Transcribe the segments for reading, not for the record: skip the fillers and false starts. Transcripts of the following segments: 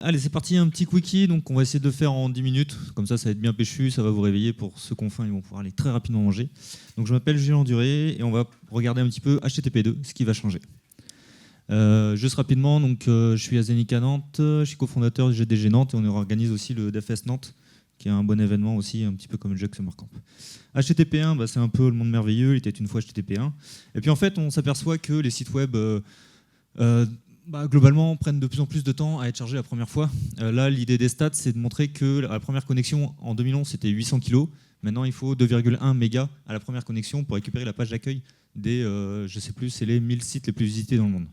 Allez, c'est parti, un petit quickie, donc on va essayer de le faire en 10 minutes, comme ça va être bien péchu, ça va vous réveiller pour ceux qui ont faim, ils vont pouvoir aller très rapidement manger. Donc je m'appelle Julien Duré et on va regarder un petit peu HTTP2, ce qui va changer. Juste rapidement, donc, je suis à Zenica Nantes, je suis cofondateur du GDG Nantes et on organise aussi le DevFest Nantes, qui est un bon événement aussi, un petit peu comme le Jug Summer Camp. HTTP1, bah, c'est un peu le monde merveilleux, il était une fois HTTP1. Et puis en fait, on s'aperçoit que les sites web globalement prennent de plus en plus de temps à être chargés la première fois. Là, l'idée des stats, c'est de montrer que la première connexion en 2011, c'était 800 kg. Maintenant, il faut 2,1 mégas à la première connexion pour récupérer la page d'accueil des, je sais plus, c'est les 1000 sites les plus visités dans le monde.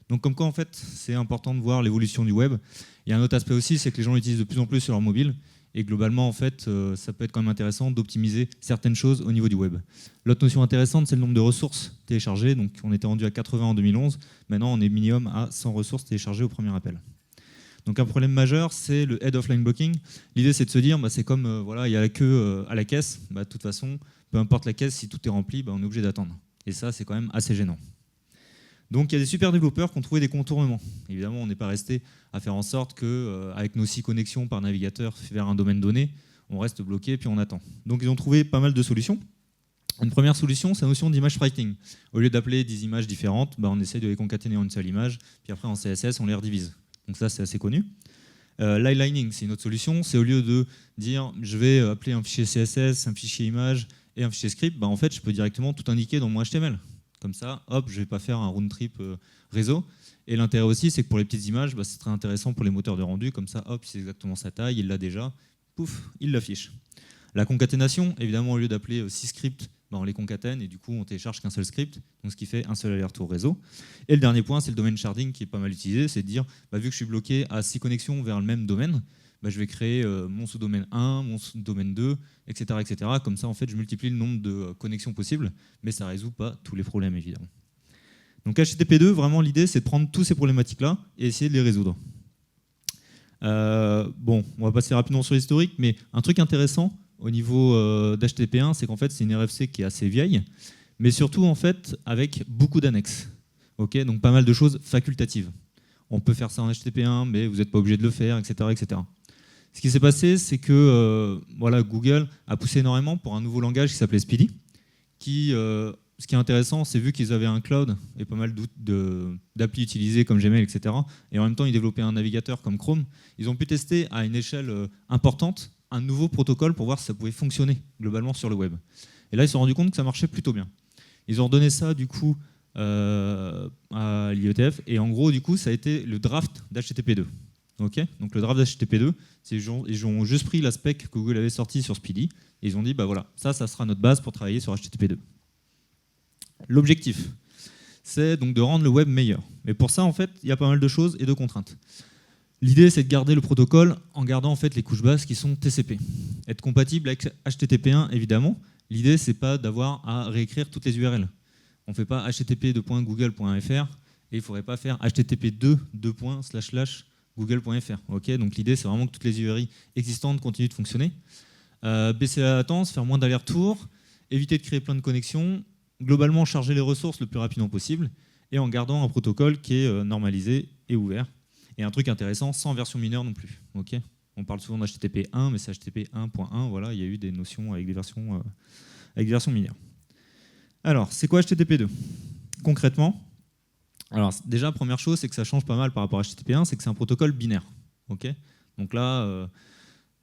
Donc comme quoi, en fait, c'est important de voir l'évolution du web. Il y a un autre aspect aussi, c'est que les gens l'utilisent de plus en plus sur leur mobile. Et globalement, en fait, ça peut être quand même intéressant d'optimiser certaines choses au niveau du web. L'autre notion intéressante, c'est le nombre de ressources téléchargées. Donc on était rendu à 80 en 2011. Maintenant, on est minimum à 100 ressources téléchargées au premier appel. Donc un problème majeur, c'est le head offline blocking. L'idée, c'est de se dire, c'est comme voilà, il y a la queue à la caisse. De toute façon, peu importe la caisse, si tout est rempli, on est obligé d'attendre. Et ça, c'est quand même assez gênant. Donc il y a des super développeurs qui ont trouvé des contournements. Évidemment, on n'est pas resté à faire en sorte qu'avec nos 6 connexions par navigateur vers un domaine donné, on reste bloqué puis on attend. Donc ils ont trouvé pas mal de solutions. Une première solution, c'est la notion d'image spriting. Au lieu d'appeler 10 images différentes, on essaie de les concaténer en une seule image, puis après en CSS, on les redivise. Donc ça, c'est assez connu. L'highlining, c'est une autre solution. C'est au lieu de dire je vais appeler un fichier CSS, un fichier image et un fichier script, en fait, je peux directement tout indiquer dans mon HTML. Comme ça, hop, je ne vais pas faire un round trip réseau. Et l'intérêt aussi, c'est que pour les petites images, c'est très intéressant pour les moteurs de rendu. Comme ça, hop, c'est exactement sa taille, il l'a déjà. Pouf, il l'affiche. La concaténation, évidemment, au lieu d'appeler 6 scripts, on les concatène et du coup, on télécharge qu'un seul script, donc ce qui fait un seul aller-retour réseau. Et le dernier point, c'est le domaine sharding qui est pas mal utilisé, c'est de dire, vu que je suis bloqué à 6 connexions vers le même domaine, je vais créer mon sous-domaine 1, mon sous-domaine 2, etc., etc. Comme ça, en fait, je multiplie le nombre de connexions possibles, mais ça ne résout pas tous les problèmes, évidemment. Donc HTTP2, vraiment, l'idée, c'est de prendre tous ces problématiques-là et essayer de les résoudre. On va passer rapidement sur l'historique, mais un truc intéressant au niveau d'HTTP1, c'est qu'en fait, c'est une RFC qui est assez vieille, mais surtout, en fait, avec beaucoup d'annexes. Okay, donc pas mal de choses facultatives. On peut faire ça en HTTP1, mais vous n'êtes pas obligé de le faire, etc., etc. Ce qui s'est passé, c'est que Google a poussé énormément pour un nouveau langage qui s'appelait Speedy, ce qui est intéressant, c'est vu qu'ils avaient un cloud et pas mal d'applis utilisées comme Gmail, etc. Et en même temps, ils développaient un navigateur comme Chrome. Ils ont pu tester à une échelle importante un nouveau protocole pour voir si ça pouvait fonctionner globalement sur le web. Et là, ils se sont rendus compte que ça marchait plutôt bien. Ils ont redonné ça du coup à l'IETF et en gros, du coup, ça a été le draft d'HTTP2. Okay, donc le draft d'HTTP2, ils ont juste pris la spec que Google avait sorti sur Speedy et ils ont dit voilà, ça sera notre base pour travailler sur HTTP2. L'objectif, c'est donc de rendre le web meilleur. Mais pour ça, en fait, il y a pas mal de choses et de contraintes. L'idée, c'est de garder le protocole en gardant en fait les couches basses qui sont TCP. Être compatible avec HTTP1, évidemment. L'idée, c'est pas d'avoir à réécrire toutes les URL. On ne fait pas http://google.fr et il ne faudrait pas faire http://google.fr. Okay, donc l'idée, c'est vraiment que toutes les URI existantes continuent de fonctionner. Baisser la latence, faire moins d'allers-retours, éviter de créer plein de connexions, globalement charger les ressources le plus rapidement possible et en gardant un protocole qui est normalisé et ouvert. Et un truc intéressant, sans version mineure non plus. Okay, on parle souvent d'HTTP 1, mais c'est HTTP 1.1. Voilà, il y a eu des notions avec des versions mineures. Alors, c'est quoi HTTP2 ? Concrètement, alors déjà, première chose, c'est que ça change pas mal par rapport à HTTP1, c'est que c'est un protocole binaire. Okay, donc là,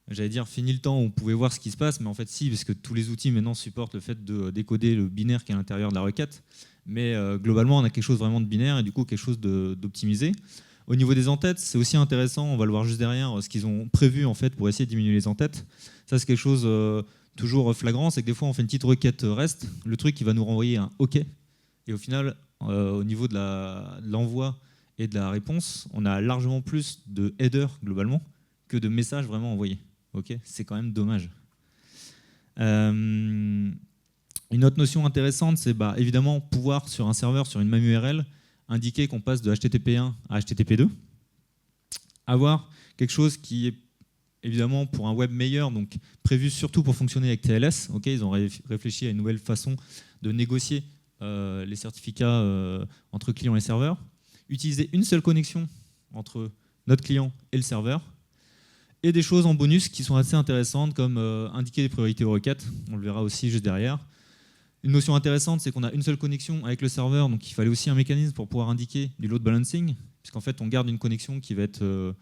j'allais dire, fini le temps où on pouvait voir ce qui se passe, mais en fait si, parce que tous les outils maintenant supportent le fait de décoder le binaire qui est à l'intérieur de la requête. Mais globalement, on a quelque chose vraiment de binaire et du coup quelque chose d'optimisé. Au niveau des entêtes, c'est aussi intéressant, on va le voir juste derrière, ce qu'ils ont prévu en fait pour essayer de diminuer les entêtes. Ça, c'est quelque chose toujours flagrant, c'est que des fois on fait une petite requête REST, le truc il va nous renvoyer un OK, et au final, au niveau de l'envoi et de la réponse, on a largement plus de headers globalement que de messages vraiment envoyés. Okay, c'est quand même dommage. Une autre notion intéressante, c'est évidemment pouvoir sur un serveur, sur une même URL, indiquer qu'on passe de HTTP1 à HTTP2. Avoir quelque chose qui est évidemment pour un web meilleur, donc prévu surtout pour fonctionner avec TLS. Okay, ils ont réfléchi à une nouvelle façon de négocier les certificats entre clients et serveurs. Utiliser une seule connexion entre notre client et le serveur. Et des choses en bonus qui sont assez intéressantes, comme indiquer les priorités aux requêtes. On le verra aussi juste derrière. Une notion intéressante, c'est qu'on a une seule connexion avec le serveur, donc il fallait aussi un mécanisme pour pouvoir indiquer du load balancing, puisqu'en fait, on garde une connexion qui va être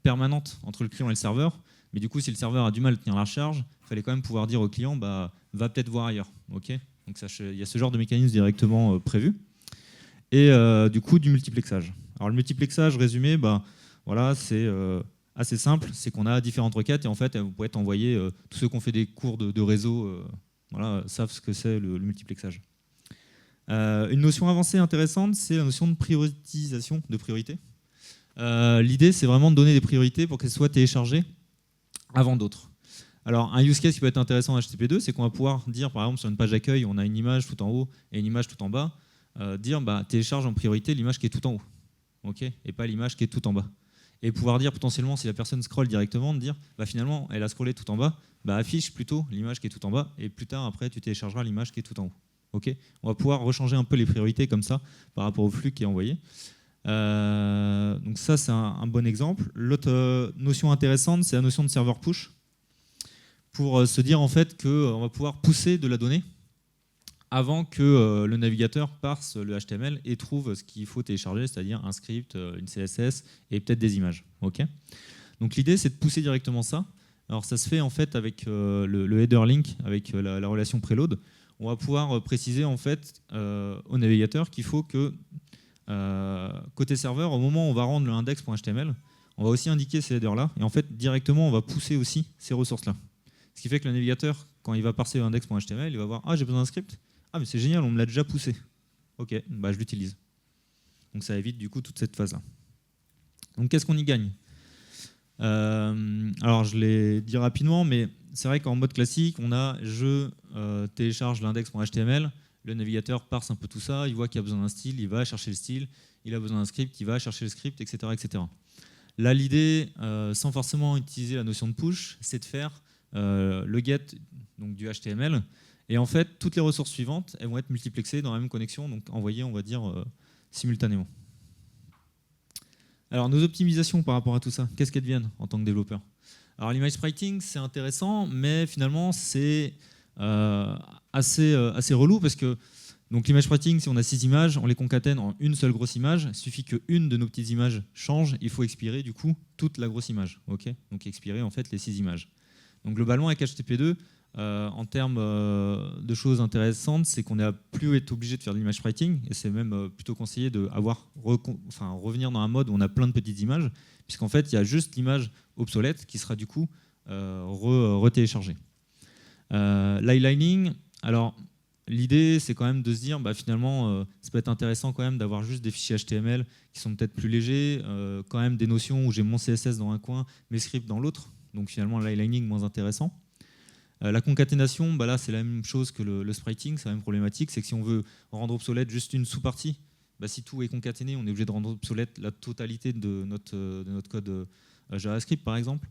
permanente entre le client et le serveur. Mais du coup, si le serveur a du mal à tenir la charge, il fallait quand même pouvoir dire au client, bah, va peut-être voir ailleurs. Okay, donc il y a ce genre de mécanisme directement prévu. Et du coup, du multiplexage. Alors le multiplexage, résumé, bah, voilà, c'est assez simple, c'est qu'on a différentes requêtes et en fait, vous pouvez être envoyé, tous ceux qui ont fait des cours de réseau voilà, savent ce que c'est le multiplexage. Une notion avancée intéressante, c'est la notion de prioritisation, de priorité. L'idée, c'est vraiment de donner des priorités pour qu'elles soient téléchargées avant d'autres. Alors, un use case qui peut être intéressant en HTTP2, c'est qu'on va pouvoir dire, par exemple, sur une page d'accueil, on a une image tout en haut et une image tout en bas, dire bah, télécharge en priorité l'image qui est tout en haut, okay, et pas l'image qui est tout en bas. Et pouvoir dire potentiellement, si la personne scrolle directement, de dire bah, finalement, elle a scrollé tout en bas, bah, affiche plutôt l'image qui est tout en bas, et plus tard, après, tu téléchargeras l'image qui est tout en haut. Okay, on va pouvoir rechanger un peu les priorités comme ça, par rapport au flux qui est envoyé. Donc ça, c'est un bon exemple. L'autre notion intéressante, c'est la notion de serveur push, pour se dire en fait qu'on va pouvoir pousser de la donnée avant que le navigateur parse le HTML et trouve ce qu'il faut télécharger, c'est-à-dire un script, une CSS et peut-être des images. Okay, donc l'idée, c'est de pousser directement ça. Alors ça se fait en fait avec le header link, avec la relation preload. On va pouvoir préciser en fait au navigateur qu'il faut que côté serveur, au moment où on va rendre le index.html, on va aussi indiquer ces headers-là, et en fait directement on va pousser aussi ces ressources-là. Ce qui fait que le navigateur, quand il va parser le index.html, il va voir ah j'ai besoin d'un script, ah mais c'est génial, on me l'a déjà poussé. Ok, bah je l'utilise. Donc ça évite du coup toute cette phase-là. Donc qu'est-ce qu'on y gagne ? Alors je l'ai dit rapidement, mais c'est vrai qu'en mode classique, on a je télécharge l'index.html, le navigateur parse un peu tout ça, il voit qu'il y a besoin d'un style, il va chercher le style, il a besoin d'un script, il va chercher le script, etc. etc. Là, l'idée, sans forcément utiliser la notion de push, c'est de faire le get donc, du HTML, et en fait, toutes les ressources suivantes, elles vont être multiplexées dans la même connexion, donc envoyées, on va dire, simultanément. Alors, nos optimisations par rapport à tout ça, qu'est-ce qu'elles deviennent en tant que développeur ? Alors, l'image spriting, c'est intéressant, mais finalement, c'est assez relou parce que donc l'image spriting, si on a 6 images, on les concatène en une seule grosse image. Il suffit qu'une de nos petites images change, il faut expirer du coup toute la grosse image. Okay, donc expirer en fait les 6 images. Donc globalement, avec HTTP2, en termes de choses intéressantes, c'est qu'on n'a plus été obligé de faire de l'image spriting, et c'est même plutôt conseillé de revenir dans un mode où on a plein de petites images, puisqu'en fait, il y a juste l'image obsolète qui sera du coup retéléchargée. L'highlining, alors l'idée, c'est quand même de se dire, bah, finalement, ça peut être intéressant quand même d'avoir juste des fichiers HTML qui sont peut-être plus légers, quand même des notions où j'ai mon CSS dans un coin, mes scripts dans l'autre, donc finalement l'highlining moins intéressant. La concaténation, bah là c'est la même chose que le spriting, c'est la même problématique, c'est que si on veut rendre obsolète juste une sous-partie, bah, si tout est concaténé, on est obligé de rendre obsolète la totalité de notre code JavaScript par exemple.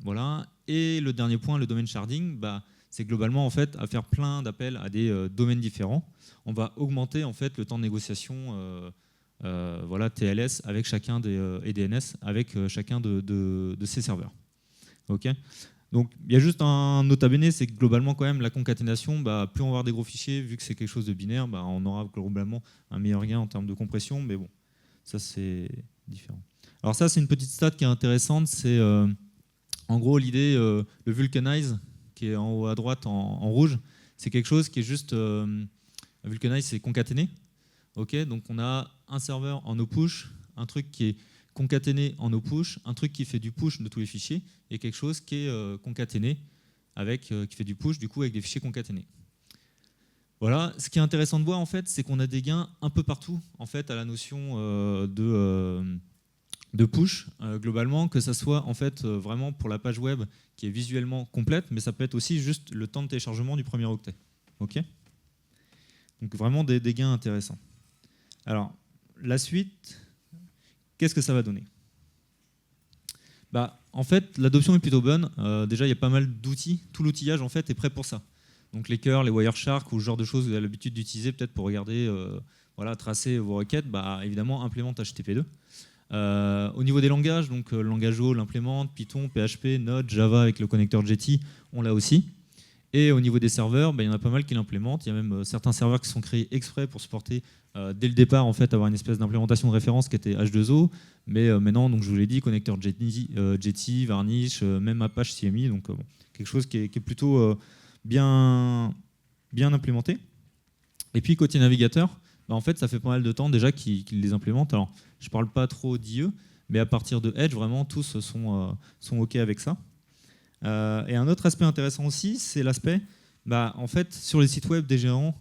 Voilà. Et le dernier point, le domaine sharding, bah, c'est globalement en fait à faire plein d'appels à des domaines différents. On va augmenter en fait le temps de négociation voilà, TLS avec chacun des et DNS avec chacun de ces serveurs. Okay, donc il y a juste un nota bene, c'est que globalement quand même la concaténation, bah, plus on va avoir des gros fichiers, vu que c'est quelque chose de binaire, bah, on aura globalement un meilleur gain en termes de compression, mais bon, ça c'est différent. Alors ça c'est une petite stat qui est intéressante, c'est en gros l'idée, le Vulcanize, qui est en haut à droite en rouge, c'est quelque chose qui est juste, Vulcanize c'est concaténé, okay, donc on a un serveur en no push, un truc qui est concaténé en no push, un truc qui fait du push de tous les fichiers, et quelque chose qui est concaténé, qui fait du push du coup avec des fichiers concaténés. Voilà, ce qui est intéressant de voir en fait, c'est qu'on a des gains un peu partout en fait à la notion de push, globalement, que ça soit en fait vraiment pour la page web qui est visuellement complète, mais ça peut être aussi juste le temps de téléchargement du premier octet. Okay, donc vraiment des gains intéressants. Alors, la suite, qu'est-ce que ça va donner ? Bah, en fait, l'adoption est plutôt bonne. Déjà, il y a pas mal d'outils. Tout l'outillage en fait est prêt pour ça. Donc les curls, les Wireshark ou ce genre de choses que vous avez l'habitude d'utiliser peut-être pour regarder, voilà, tracer vos requêtes, bah, évidemment, implémente HTTP2. Au niveau des langages, donc le langage Go l'implémente, Python, PHP, Node, Java avec le connecteur Jetty, on l'a aussi. Et au niveau des serveurs, il y en a pas mal qui l'implémentent. Il y a même certains serveurs qui sont créés exprès pour supporter dès le départ en fait avoir une espèce d'implémentation de référence qui était H2O. Mais maintenant, donc je vous l'ai dit, connecteur Jetty, Varnish, même Apache CMI, donc bon, quelque chose qui est plutôt bien implémenté. Et puis côté navigateur, en fait, ça fait pas mal de temps déjà qu'ils les implémentent. Alors, je parle pas trop d'IE, mais à partir de Edge, vraiment tous sont OK avec ça. Et un autre aspect intéressant aussi, c'est l'aspect, en fait, sur les sites web des géants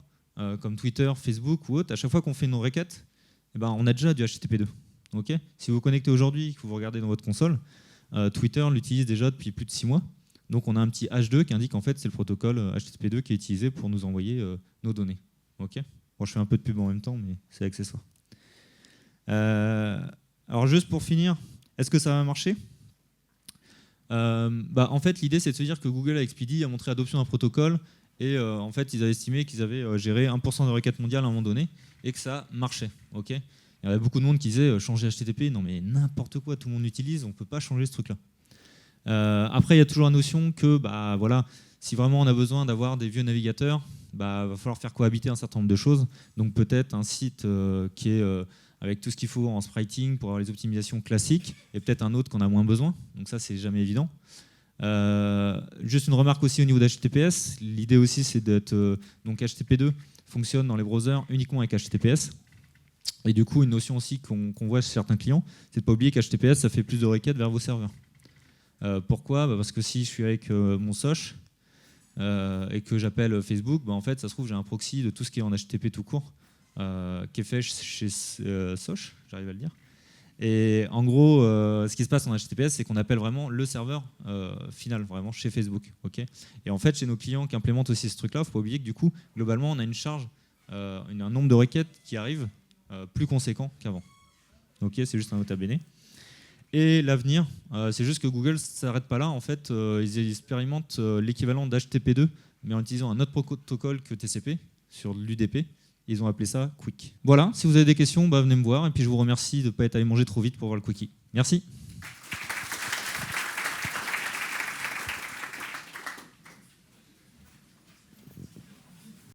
comme Twitter, Facebook ou autres, à chaque fois qu'on fait une requête, on a déjà du HTTP2. Okay, si vous vous connectez aujourd'hui, que vous regardez dans votre console, Twitter l'utilise déjà depuis plus de 6 mois. Donc on a un petit H2 qui indique en fait c'est le protocole HTTP2 qui est utilisé pour nous envoyer nos données. Okay, bon, je fais un peu de pub en même temps, mais c'est accessoire. Alors juste pour finir, est-ce que ça va marcher ? En fait, l'idée, c'est de se dire que Google avec Speedy a montré l'adoption d'un protocole et en fait, ils avaient estimé qu'ils avaient géré 1% des requêtes mondiales à un moment donné et que ça marchait. Okay, il y avait beaucoup de monde qui disait changer HTTP, non mais n'importe quoi, tout le monde l'utilise, on ne peut pas changer ce truc-là. Après, il y a toujours la notion que voilà, si vraiment on a besoin d'avoir des vieux navigateurs, va falloir faire cohabiter un certain nombre de choses. Donc peut-être un site qui est avec tout ce qu'il faut en spriting pour avoir les optimisations classiques, et peut-être un autre qu'on a moins besoin. Donc ça, c'est jamais évident. Juste une remarque aussi au niveau d'HTTPS. L'idée aussi, c'est d'être... donc HTTP2 fonctionne dans les browsers uniquement avec HTTPS. Et du coup, une notion aussi qu'on voit chez certains clients, c'est de ne pas oublier qu'HTTPS, ça fait plus de requêtes vers vos serveurs. Pourquoi ? Parce que si je suis avec mon SOCH et que j'appelle Facebook, en fait, ça se trouve, j'ai un proxy de tout ce qui est en HTTP tout court, qui est fait chez Soch, j'arrive à le dire. Et en gros, ce qui se passe en HTTPS, c'est qu'on appelle vraiment le serveur final, vraiment chez Facebook. Okay, et en fait, chez nos clients qui implémentent aussi ce truc-là, il ne faut pas oublier que du coup, globalement, on a une charge, un nombre de requêtes qui arrive plus conséquent qu'avant. Okay, c'est juste un nota bene. Et l'avenir, c'est juste que Google ne s'arrête pas là. En fait, ils expérimentent l'équivalent d'HTTP2, mais en utilisant un autre protocole que TCP sur l'UDP. Ils ont appelé ça Quick. Voilà, si vous avez des questions, venez me voir. Et puis je vous remercie de ne pas être allé manger trop vite pour voir le Quickie. Merci.